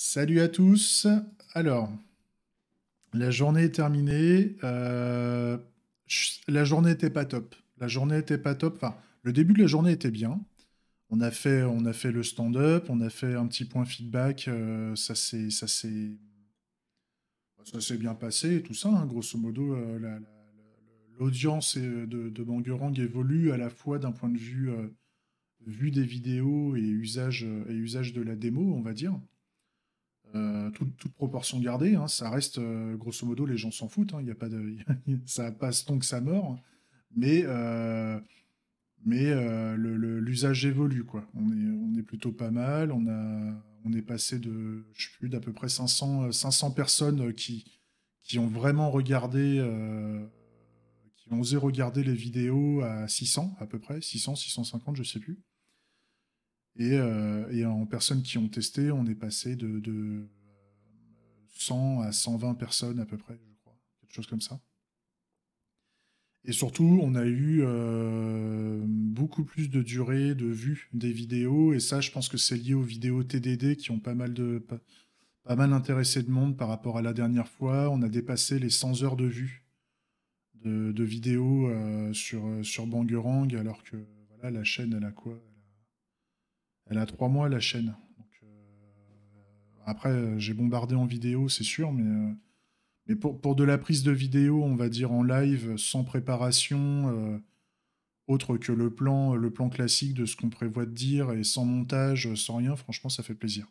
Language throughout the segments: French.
Salut à tous. Alors, la journée est terminée. La journée était pas top. La journée était pas top. Enfin, le début de la journée était bien. On a fait le stand-up, on a fait un petit point feedback. Ça s'est bien passé et tout ça, hein. Grosso modo, l'audience de Bangerang évolue à la fois d'un point de vue vue des vidéos et usage de la démo, on va dire. Toute proportion gardée, hein, ça reste, grosso modo, les gens s'en foutent, hein, il y a pas de, ça passe tant que ça mord, mais, l'usage évolue, quoi. On est plutôt pas mal, on est passé de, je sais plus, d'à peu près 500 personnes qui ont vraiment regardé, qui ont osé regarder les vidéos à 600 à peu près, 600, 650, je sais plus. Et en personnes qui ont testé, on est passé de 100 à 120 personnes à peu près, je crois. Quelque chose comme ça. Et surtout, on a eu beaucoup plus de durée de vue des vidéos. Et ça, je pense que c'est lié aux vidéos TDD qui ont pas mal intéressé de monde par rapport à la dernière fois. On a dépassé les 100 heures de vue de vidéos sur Bangerang, alors que voilà, la chaîne, elle a quoi? Elle a 3 mois, la chaîne. Donc, après, j'ai bombardé en vidéo, c'est sûr, mais pour de la prise de vidéo, on va dire en live, sans préparation, autre que le plan classique de ce qu'on prévoit de dire, et sans montage, sans rien, franchement, ça fait plaisir.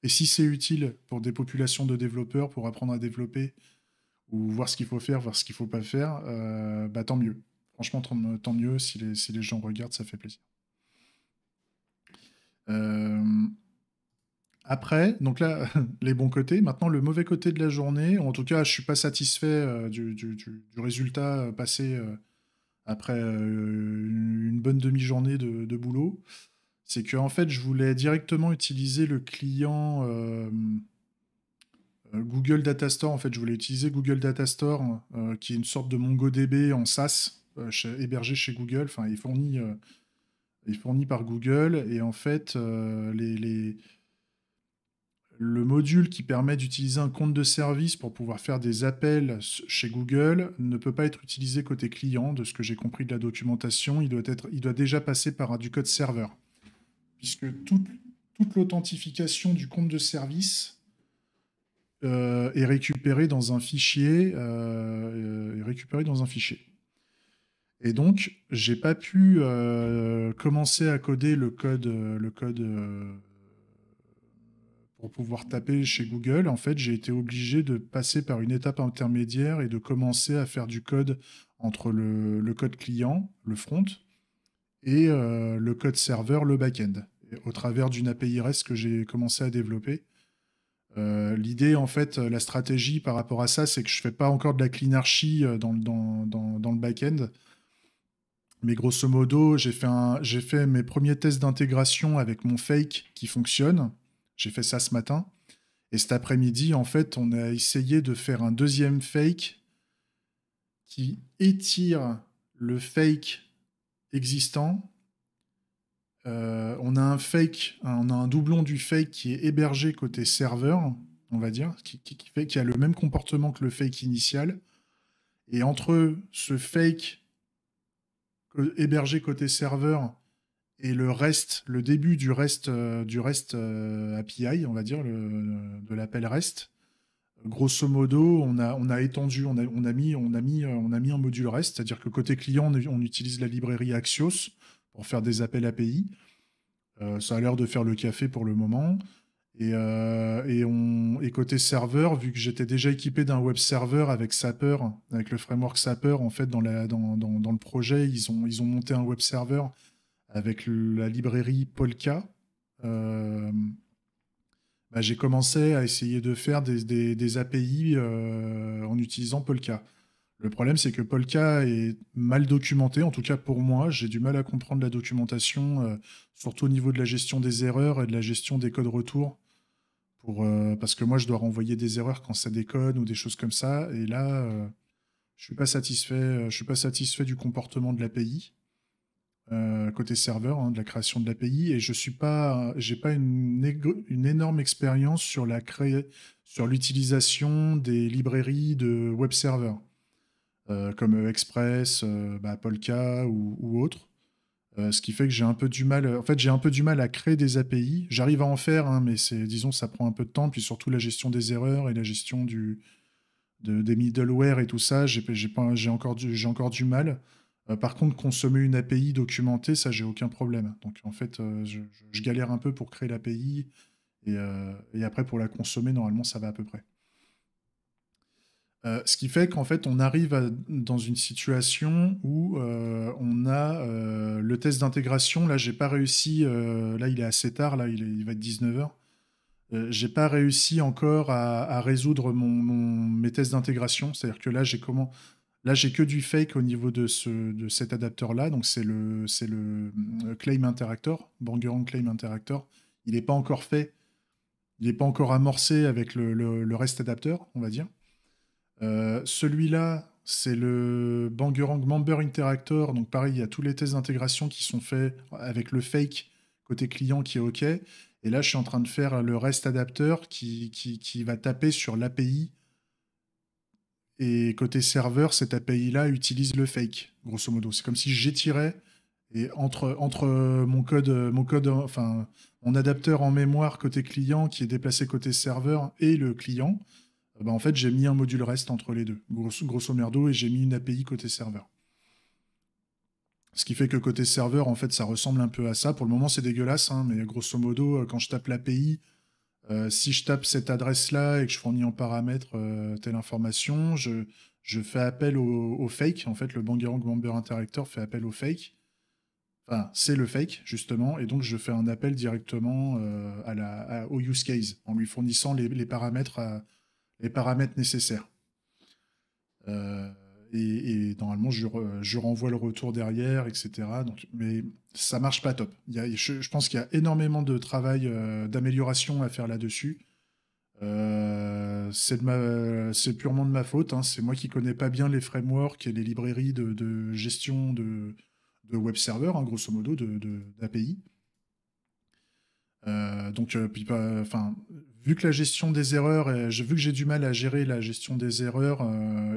Et si c'est utile pour des populations de développeurs, pour apprendre à développer, ou voir ce qu'il faut faire, voir ce qu'il faut pas faire, bah tant mieux. Franchement, tant mieux si les gens regardent, ça fait plaisir. Euh, Après, donc là, les bons côtés. Maintenant, le mauvais côté de la journée. En tout cas, je suis pas satisfait du résultat passé après une bonne demi-journée de boulot. C'est que en fait, je voulais directement utiliser le client Google Data Store. En fait, je voulais utiliser Google Data Store, qui est une sorte de MongoDB en SaaS, hébergé chez Google. Enfin, il est fourni par Google. Et en fait, le module qui permet d'utiliser un compte de service pour pouvoir faire des appels chez Google ne peut pas être utilisé côté client, de ce que j'ai compris de la documentation. Il doit déjà passer par du code serveur, puisque toute l'authentification du compte de service est récupérée dans un fichier. Et donc, j'ai pas pu commencer à coder le code pour pouvoir taper chez Google. En fait, j'ai été obligé de passer par une étape intermédiaire et de commencer à faire du code entre le code client, le front, et le code serveur, le back-end, et au travers d'une API REST que j'ai commencé à développer. L'idée, en fait, la stratégie par rapport à ça, c'est que je fais pas encore de la cleanarchy dans le back-end. Mais grosso modo, j'ai fait mes premiers tests d'intégration avec mon fake qui fonctionne. J'ai fait ça ce matin. Et cet après-midi, en fait, on a essayé de faire un deuxième fake qui étire le fake existant. On a un doublon du fake qui est hébergé côté serveur, on va dire, qui a le même comportement que le fake initial. Et entre ce fake hébergé côté serveur et le reste, le début du REST API, on va dire, de l'appel REST, grosso modo, on a étendu, on a mis un module REST, c'est-à-dire que côté client, on utilise la librairie Axios pour faire des appels API. Ça a l'air de faire le café pour le moment. Et côté serveur, vu que j'étais déjà équipé d'un web server avec Sapper, avec le framework Sapper, en fait, dans le projet, ils ont monté un web server avec la librairie Polka. Euh, Bah, j'ai commencé à essayer de faire des API en utilisant Polka. Le problème, c'est que Polka est mal documenté, en tout cas pour moi. J'ai du mal à comprendre la documentation, surtout au niveau de la gestion des erreurs et de la gestion des codes retour. Parce que moi, je dois renvoyer des erreurs quand ça déconne ou des choses comme ça. Et là, je suis pas satisfait du comportement de l'API. côté serveur, hein, de la création de l'API, et j'ai pas une énorme expérience sur l'utilisation des librairies de web serveurs, comme Express, Polka ou autres. Ce qui fait que j'ai un peu du mal. En fait, j'ai un peu du mal à créer des API. J'arrive à en faire, hein, mais disons, ça prend un peu de temps. Puis surtout la gestion des erreurs et la gestion des middleware et tout ça, j'ai encore du mal. Par contre, consommer une API documentée, ça, j'ai aucun problème. Donc en fait, je galère un peu pour créer l'API et après pour la consommer, normalement, ça va à peu près. Ce qui fait qu'en fait, on arrive dans une situation où on a le test d'intégration. Là, j'ai pas réussi. Là, il est assez tard. Là, il va être 19h. J'ai pas réussi encore à résoudre mes tests d'intégration. C'est-à-dire que là, j'ai que du fake au niveau de cet adapteur-là. Donc, c'est le Claim Interactor, Bangerang Claim Interactor. Il n'est pas encore fait. Il n'est pas encore amorcé avec le REST adapteur, on va dire. Celui-là, c'est le Bangerang Member Interactor. Donc pareil, il y a tous les tests d'intégration qui sont faits avec le fake côté client qui est OK. Et là, je suis en train de faire le REST adapteur qui va taper sur l'API. Et côté serveur, cette API-là utilise le fake, grosso modo. C'est comme si j'étirais et entre enfin, mon adapteur en mémoire côté client qui est déplacé côté serveur et le client, en fait, j'ai mis un module REST entre les deux, grosso merdo, et j'ai mis une API côté serveur. Ce qui fait que côté serveur, en fait, ça ressemble un peu à ça. Pour le moment, c'est dégueulasse, hein, mais grosso modo, quand je tape l'API, si je tape cette adresse-là et que je fournis en paramètre telle information, je fais appel au fake. En fait, le Bangerang Member Interactor fait appel au fake. Enfin, c'est le fake, justement, et donc je fais un appel directement au use case, en lui fournissant les paramètres les paramètres nécessaires. Euh, normalement, je renvoie le retour derrière, etc. Donc, mais ça marche pas top. Je pense qu'il y a énormément de travail d'amélioration à faire là-dessus. C'est purement de ma faute, hein. C'est moi qui connais pas bien les frameworks et les librairies de gestion de web server, hein, grosso modo, d'API. Puis, enfin, vu que la gestion des erreurs, vu que j'ai du mal à gérer la gestion des erreurs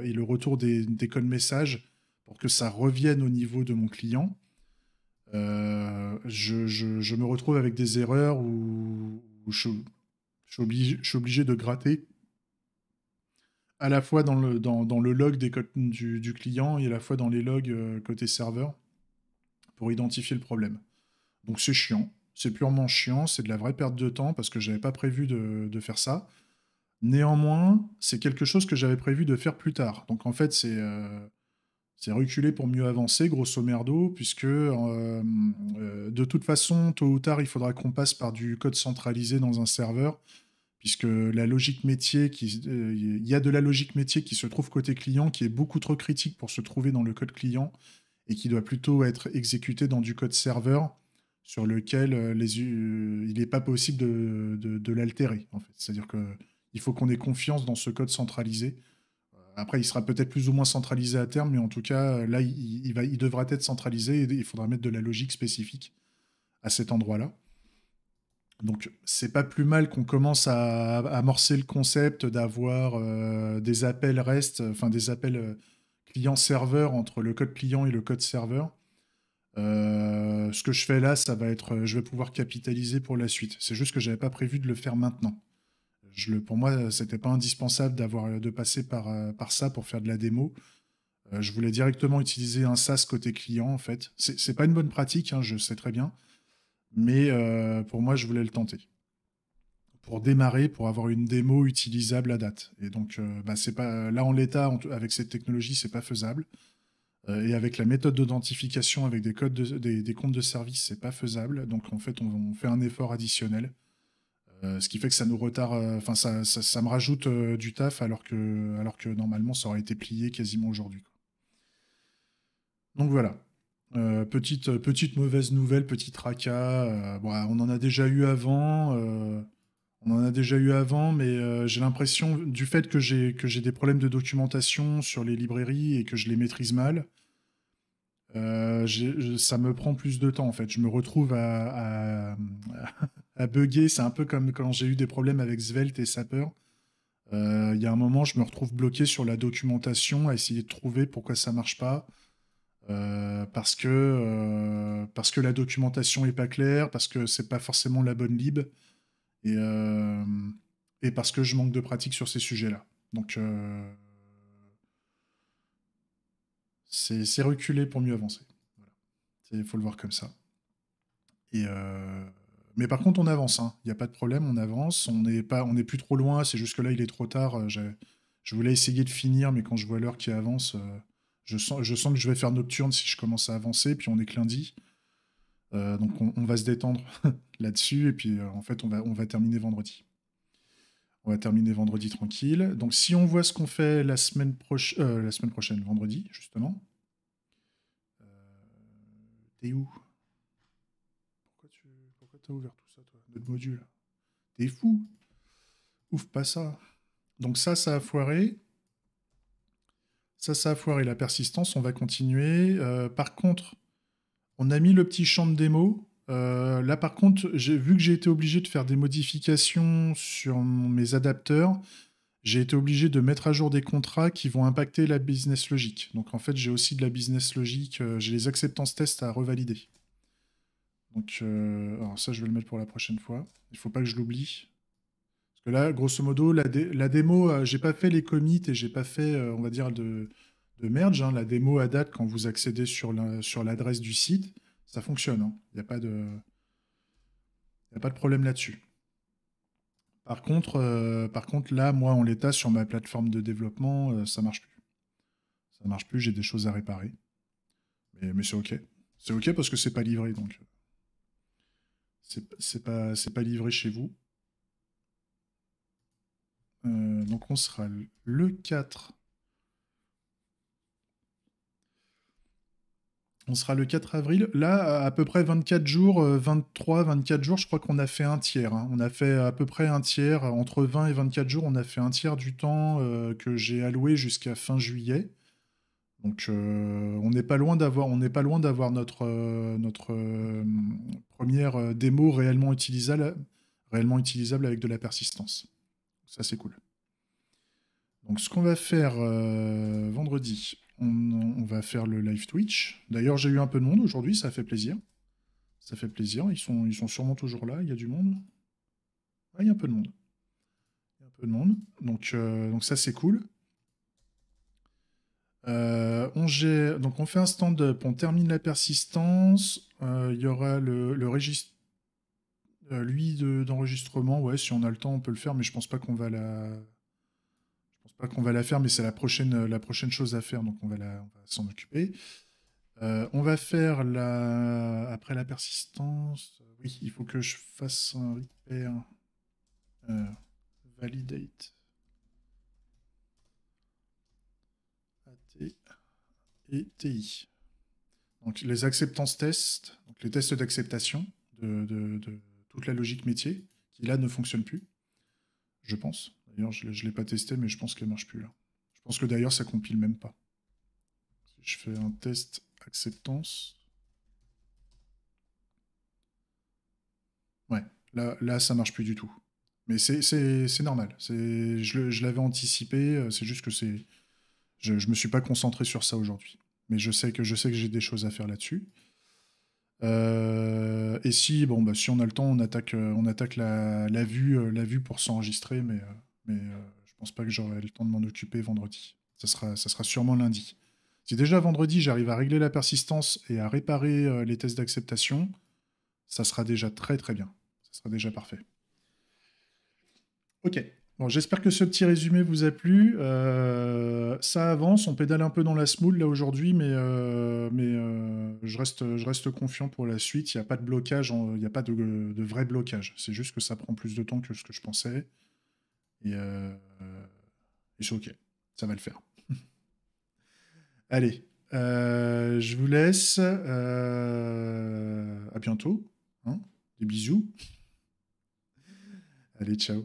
et le retour des codes messages pour que ça revienne au niveau de mon client, je me retrouve avec des erreurs où je suis obligé de gratter à la fois dans le log des codes du client et à la fois dans les logs côté serveur pour identifier le problème. Donc c'est chiant, c'est purement chiant, c'est de la vraie perte de temps parce que j'avais pas prévu de faire ça. Néanmoins, c'est quelque chose que j'avais prévu de faire plus tard. Donc en fait, c'est reculer pour mieux avancer, grosso merdo, puisque de toute façon, tôt ou tard, il faudra qu'on passe par du code centralisé dans un serveur, puisque la logique métier, il y a de la logique métier qui se trouve côté client, qui est beaucoup trop critique pour se trouver dans le code client, et qui doit plutôt être exécutée dans du code serveur, sur lequel il n'est pas possible de l'altérer, en fait. C'est-à-dire qu'il faut qu'on ait confiance dans ce code centralisé. Après, il sera peut-être plus ou moins centralisé à terme, mais en tout cas, là, il devra être centralisé et il faudra mettre de la logique spécifique à cet endroit-là. Donc, c'est pas plus mal qu'on commence à amorcer le concept d'avoir des appels REST, enfin des appels client-serveur entre le code client et le code serveur. Ce que je fais là, je vais pouvoir capitaliser pour la suite. C'est juste que j'avais pas prévu de le faire maintenant. Pour moi, c'était pas indispensable de passer par ça pour faire de la démo. Je voulais directement utiliser un SaaS côté client, en fait. C'est pas une bonne pratique, hein, je sais très bien, mais pour moi, je voulais le tenter. Pour démarrer, pour avoir une démo utilisable à date. Et donc, c'est pas là en l'état, avec cette technologie, c'est pas faisable. Et avec la méthode d'authentification avec des codes des comptes de service, c'est pas faisable. Donc en fait, on fait un effort additionnel. Ce qui fait que ça nous retarde, enfin ça me rajoute du taf alors que normalement ça aurait été plié quasiment aujourd'hui, quoi. Donc voilà. Petite mauvaise nouvelle, petit tracas. On en a déjà eu avant. On en a déjà eu avant, mais j'ai l'impression, du fait que j'ai des problèmes de documentation sur les librairies et que je les maîtrise mal, Ça me prend plus de temps en fait. Je me retrouve à bugger. C'est un peu comme quand j'ai eu des problèmes avec Svelte et Sapper. Il y a un moment, je me retrouve bloqué sur la documentation à essayer de trouver pourquoi ça marche pas. Parce que la documentation est pas claire, parce que c'est pas forcément la bonne lib, et, euh, et parce que je manque de pratique sur ces sujets-là. Donc, c'est reculer pour mieux avancer. Voilà. Il faut le voir comme ça. Et mais par contre, on avance, hein. Il n'y a pas de problème, on avance. On n'est plus trop loin. C'est juste que là, il est trop tard. Je voulais essayer de finir, mais quand je vois l'heure qui avance, je sens que je vais faire nocturne si je commence à avancer. Puis on est que lundi. Donc on va se détendre là-dessus. Et puis en fait, on va terminer vendredi. On va terminer vendredi tranquille. Donc si on voit ce qu'on fait la semaine prochaine, vendredi, justement. T'es où? Pourquoi t'as ouvert tout ça, toi? Notre module. T'es fou? Ouf, pas ça. Donc ça a foiré. Ça a foiré. La persistance, on va continuer. Par contre, on a mis le petit champ de démo. Là, par contre, vu que j'ai été obligé de faire des modifications sur mes adapteurs, j'ai été obligé de mettre à jour des contrats qui vont impacter la business logic. Donc en fait, j'ai aussi de la business logic. J'ai les acceptance tests à revalider. Donc, alors ça, je vais le mettre pour la prochaine fois. Il faut pas que je l'oublie. Parce que là, grosso modo, la démo, j'ai pas fait les commits et j'ai pas fait, on va dire, de merge, hein. La démo à date, quand vous accédez sur l'adresse du site, ça fonctionne, hein. Il n'y a pas y a pas de problème là-dessus. Par contre, là, moi, en l'état, sur ma plateforme de développement, ça marche plus. Ça marche plus, j'ai des choses à réparer. Mais c'est OK. C'est OK parce que c'est pas livré, donc c'est pas livré chez vous. Donc on sera le 4. On sera le 4 avril. Là, à peu près 24 jours, 23, 24 jours, je crois qu'on a fait un tiers, hein. On a fait à peu près un tiers, entre 20 et 24 jours, on a fait un tiers du temps que j'ai alloué jusqu'à fin juillet. Donc on n'est pas loin d'avoir notre première démo réellement utilisable avec de la persistance. Ça, c'est cool. Donc, ce qu'on va faire vendredi, on va faire le live Twitch. D'ailleurs, j'ai eu un peu de monde aujourd'hui, ça fait plaisir. Ça fait plaisir. Ils sont sûrement toujours là, il y a du monde. Ah, il y a un peu de monde. Il y a un peu de monde. Donc ça, c'est cool. Donc, on fait un stand-up, on termine la persistance. Il y aura le registre, lui, d'enregistrement. Ouais, si on a le temps, on peut le faire, mais je pense pas qu'on va pas qu'on va la faire, mais c'est la prochaine chose à faire, donc on va s'en occuper. On va faire après la persistance. Oui, il faut que je fasse un repair. Validate. AT et TI. Donc les acceptance tests, donc les tests d'acceptation de toute la logique métier, qui là ne fonctionne plus, je pense. D'ailleurs, je ne l'ai pas testé, mais je pense qu'elle ne marche plus là. Je pense que d'ailleurs, ça compile même pas. Si je fais un test acceptance. Ouais, là ça marche plus du tout. Mais c'est normal. Je l'avais anticipé, c'est juste que je me suis pas concentré sur ça aujourd'hui. Mais je sais que j'ai des choses à faire là-dessus. Et si, bon, bah, si on a le temps, on attaque la vue pour s'enregistrer, je pense pas que j'aurai le temps de m'en occuper vendredi. Ça sera sûrement lundi. Si déjà vendredi, j'arrive à régler la persistance et à réparer les tests d'acceptation, ça sera déjà très très bien. Ça sera déjà parfait. Ok. Bon, j'espère que ce petit résumé vous a plu. Ça avance, on pédale un peu dans la smoule là aujourd'hui, je reste confiant pour la suite. Il n'y a pas de blocage, il n'y a pas de vrai blocage. C'est juste que ça prend plus de temps que ce que je pensais. Et c'est ok, ça va le faire. Allez, je vous laisse. À bientôt, hein. Des bisous. Allez, ciao.